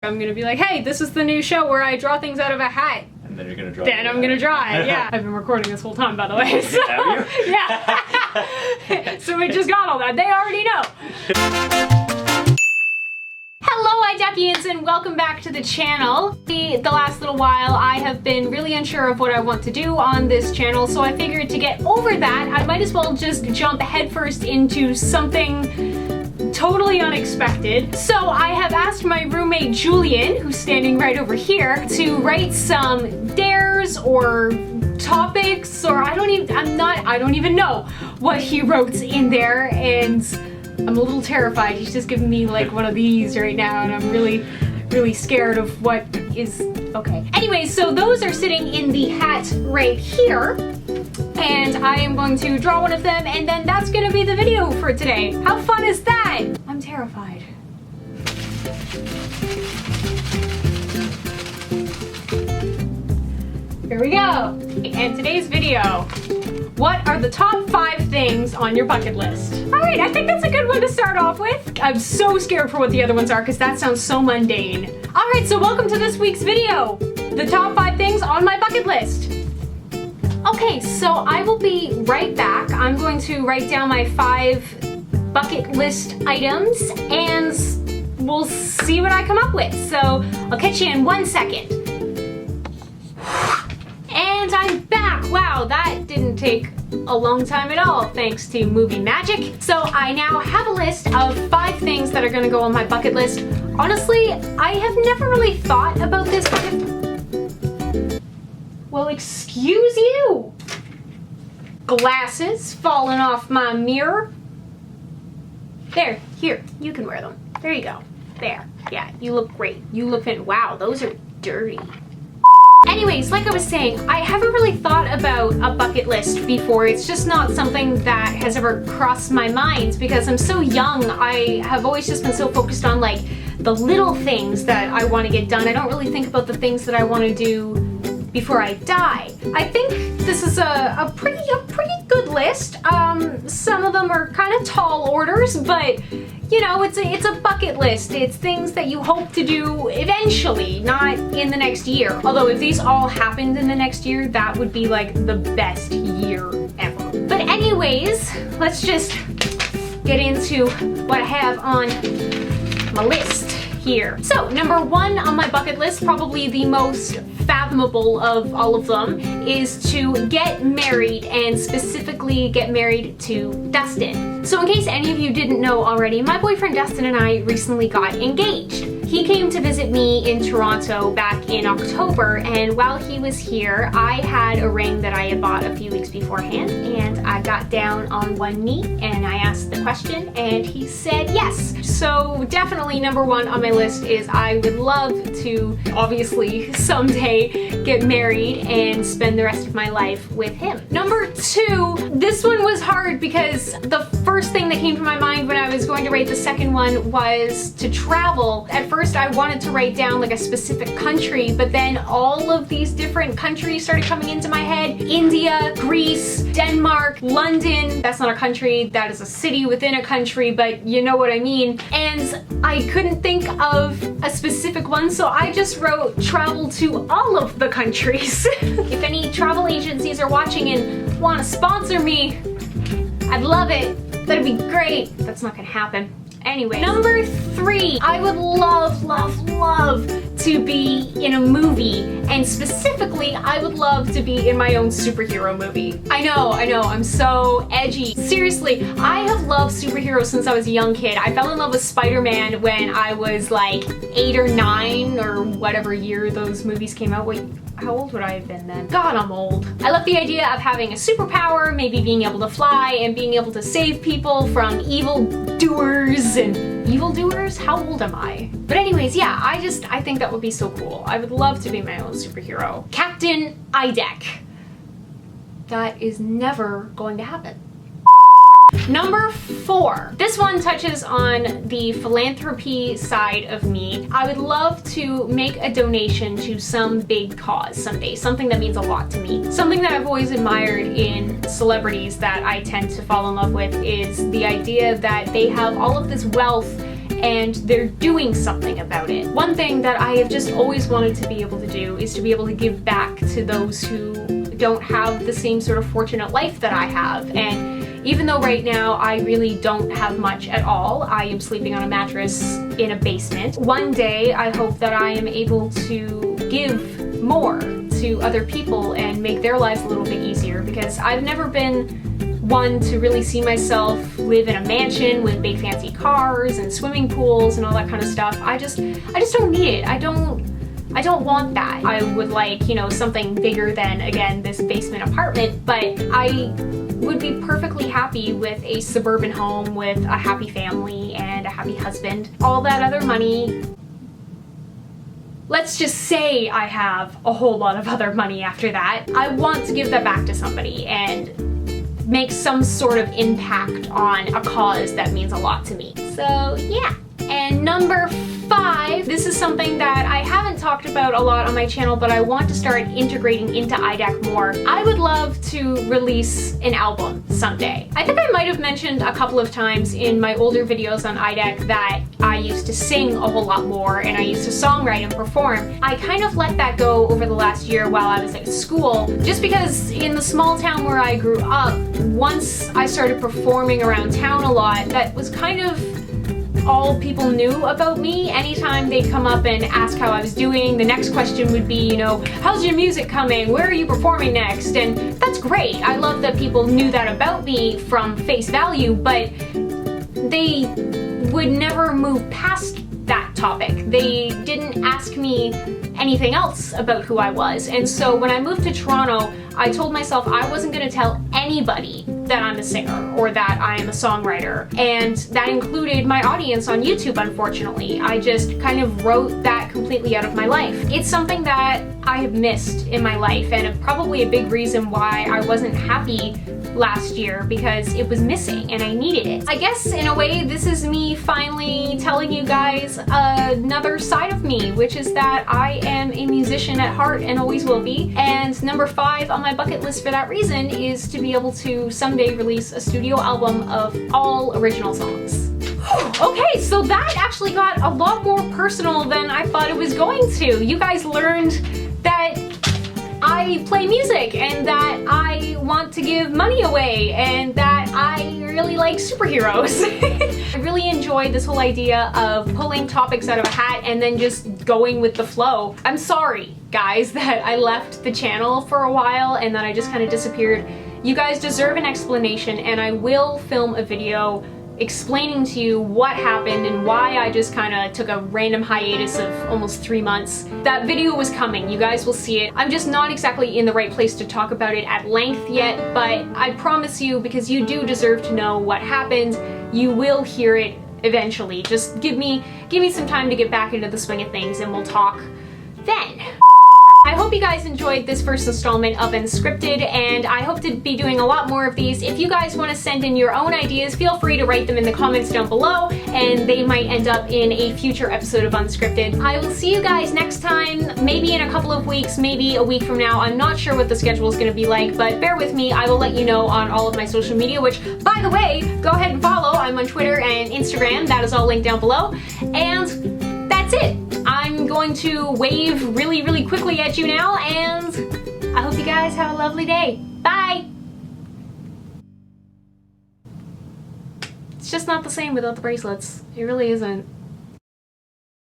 I'm gonna be like, hey, this is the new show where I draw things out of a hat. And then you're gonna draw Then I'm gonna draw it, yeah. I've been recording this whole time, by the way. So, have you? Yeah. So we just got all that. They already know. Hello, iDuckians, and welcome back to the channel. The last little while, I have been really unsure of what I want to do on this channel, so I figured to get over that, I might as well just jump headfirst into something totally unexpected. So I have asked my roommate Julian, who's standing right over here, to write some dares or topics, or I don't even know what he wrote in there, and I'm a little terrified. He's just giving me like one of these right now, and I'm really scared of what is okay. Anyway, so those are sitting in the hat right here, and I am going to draw one of them, and then that's gonna be the video for today. How fun is that? I'm terrified. Here we go. And today's video, what are the top 5 things on your bucket list? All right, I think that's a good one to start off with. I'm so scared for what the other ones are because that sounds so mundane. All right, so welcome to this week's video. The top 5 things on my bucket list. Okay, so I will be right back. I'm going to write down my 5 bucket list items and we'll see what I come up with. So I'll catch you in 1 second. And I'm back. Wow, that didn't take a long time at all, thanks to movie magic. So I now have a list of 5 things that are gonna go on my bucket list. Honestly, I have never really thought about this. Well, excuse you. Glasses falling off my mirror. There, here, you can wear them. There you go. There, yeah, you look great. You look fit. Wow, those are dirty. Anyways, like I was saying, I haven't really thought about a bucket list before. It's just not something that has ever crossed my mind because I'm so young. I have always just been so focused on like the little things that I want to get done. I don't really think about the things that I want to do before I die. I think this is a pretty good list. Some of them are kind of tall orders, but you know, it's a bucket list. It's things that you hope to do eventually, not in the next year. Although if these all happened in the next year, that would be like the best year ever. But anyways, let's just get into what I have on my list here. So number 1 on my bucket list, probably the most fathomable of all of them, is to get married, and specifically get married to Dustin. So in case any of you didn't know already, my boyfriend Dustin and I recently got engaged. He came to visit me in Toronto back in October, and while he was here, I had a ring that I had bought a few weeks beforehand, and I got down on one knee and I asked the question and he said yes. So definitely number 1 on my list is I would love to obviously someday get married and spend the rest of my life with him. Number 2, this one was hard because the first thing that came to my mind when I was going to write the second one was to travel. At first I wanted to write down like a specific country, but then all of these different countries started coming into my head. India, Greece, Denmark, London. That's not a country, that is a city within a country, but you know what I mean. And I couldn't think of a specific one, so I just wrote travel to all of the countries. If any travel agencies are watching and want to sponsor me, I'd love it. That'd be great. That's not gonna happen. Anyway, number 3, I would love to be in a movie, and specifically, I would love to be in my own superhero movie. I know, I'm so edgy. Seriously, I have loved superheroes since I was a young kid. I fell in love with Spider-Man when I was like 8 or 9 or whatever year those movies came out. Wait, how old would I have been then? God, I'm old. I love the idea of having a superpower, maybe being able to fly and being able to save people from evildoers and evildoers? How old am I? But anyways, yeah, I think that would be so cool. I would love to be my own superhero. Captain IDEC. That is never going to happen. Number 4. This one touches on the philanthropy side of me. I would love to make a donation to some big cause someday, something that means a lot to me. Something that I've always admired in celebrities that I tend to fall in love with is the idea that they have all of this wealth and they're doing something about it. One thing that I have just always wanted to be able to do is to be able to give back to those who don't have the same sort of fortunate life that I have. And even though right now I really don't have much at all, I am sleeping on a mattress in a basement, one day I hope that I am able to give more to other people and make their lives a little bit easier, because I've never been one to really see myself live in a mansion with big fancy cars and swimming pools and all that kind of stuff. I just don't need it. I don't want that. I would like, you know, something bigger than, again, this basement apartment, but I would be perfectly happy with a suburban home with a happy family and a happy husband. All that other money, let's just say I have a whole lot of other money after that, I want to give that back to somebody and make some sort of impact on a cause that means a lot to me. So yeah. And number 5, this is something that I haven't talked about a lot on my channel, but I want to start integrating into IDAC more. I would love to release an album someday. I think I might have mentioned a couple of times in my older videos on IDAC that I used to sing a whole lot more and I used to songwrite and perform. I kind of let that go over the last year while I was at school, just because in the small town where I grew up, once I started performing around town a lot, that was kind of all people knew about me. Anytime they'd come up and ask how I was doing, the next question would be, you know, how's your music coming? Where are you performing next? And that's great. I love that people knew that about me from face value, but they would never move past that topic. They didn't ask me anything else about who I was. And so when I moved to Toronto, I told myself I wasn't going to tell anybody that I'm a singer or that I'm a songwriter. And that included my audience on YouTube, unfortunately. I just kind of wrote that completely out of my life. It's something that I have missed in my life, and probably a big reason why I wasn't happy last year, because it was missing and I needed it. I guess in a way this is me finally telling you guys another side of me, which is that I am a musician at heart and always will be. And number 5 on my bucket list for that reason is to be able to someday release a studio album of all original songs. Okay, so that actually got a lot more personal than I thought it was going to. You guys learned that I play music and that I want to give money away and that I really like superheroes. I really enjoyed this whole idea of pulling topics out of a hat and then just going with the flow. I'm sorry, guys, that I left the channel for a while and that I just kind of disappeared. You guys deserve an explanation, and I will film a video explaining to you what happened and why I just kind of took a random hiatus of almost 3 months. That video was coming, you guys will see it. I'm just not exactly in the right place to talk about it at length yet, but I promise you, because you do deserve to know what happened, you will hear it eventually. Just give me some time to get back into the swing of things and we'll talk then. I hope you guys enjoyed this first installment of Unscripted, and I hope to be doing a lot more of these. If you guys want to send in your own ideas, feel free to write them in the comments down below, and they might end up in a future episode of Unscripted. I will see you guys next time, maybe in a couple of weeks, maybe a week from now. I'm not sure what the schedule is going to be like, but bear with me. I will let you know on all of my social media, which, by the way, go ahead and follow. I'm on Twitter and Instagram. That is all linked down below. And that's it. I'm going to wave really, really quickly at you now, and I hope you guys have a lovely day. Bye! It's just not the same without the bracelets. It really isn't.